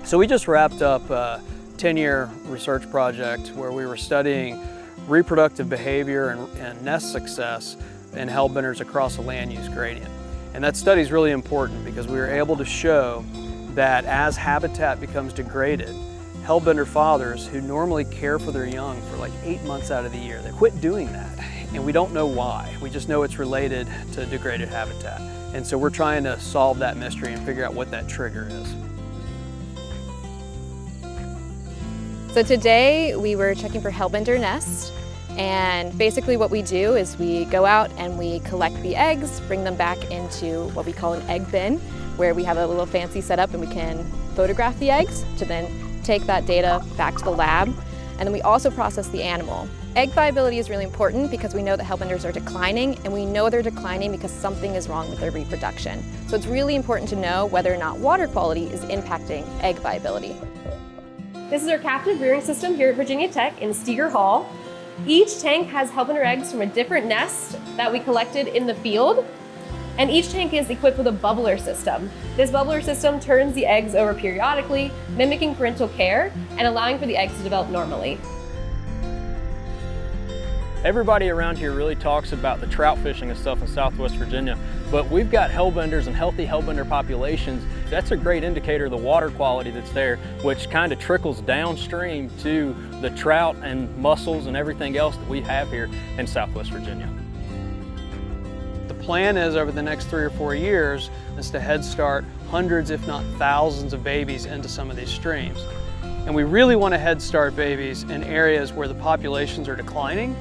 So we just wrapped up a 10-year research project where we were studying reproductive behavior and nest success in hellbenders across a land use gradient. And that study is really important because we were able to show that as habitat becomes degraded, hellbender fathers who normally care for their young for like 8 months out of the year, they quit doing that. And we don't know why. We just know it's related to degraded habitat. And so we're trying to solve that mystery and figure out what that trigger is. So today we were checking for hellbender nests, and basically what we do is we go out and we collect the eggs, bring them back into what we call an egg bin, where we have a little fancy setup and we can photograph the eggs to then take that data back to the lab. And then we also process the animal. Egg viability is really important because we know that hellbenders are declining, and we know they're declining because something is wrong with their reproduction. So it's really important to know whether or not water quality is impacting egg viability. This is our captive rearing system here at Virginia Tech in Steger Hall. Each tank has hellbender eggs from a different nest that we collected in the field, and each tank is equipped with a bubbler system. This bubbler system turns the eggs over periodically, mimicking parental care and allowing for the eggs to develop normally. Everybody around here really talks about the trout fishing and stuff in Southwest Virginia, but we've got hellbenders and healthy hellbender populations. That's a great indicator of the water quality that's there, which kind of trickles downstream to the trout and mussels and everything else that we have here in Southwest Virginia. The plan is over the next 3 or 4 years is to head start hundreds, if not thousands of babies into some of these streams. And we really want to head start babies in areas where the populations are declining,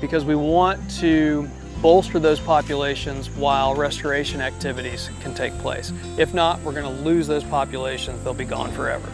because we want to bolster those populations while restoration activities can take place. If not, we're going to lose those populations. They'll be gone forever.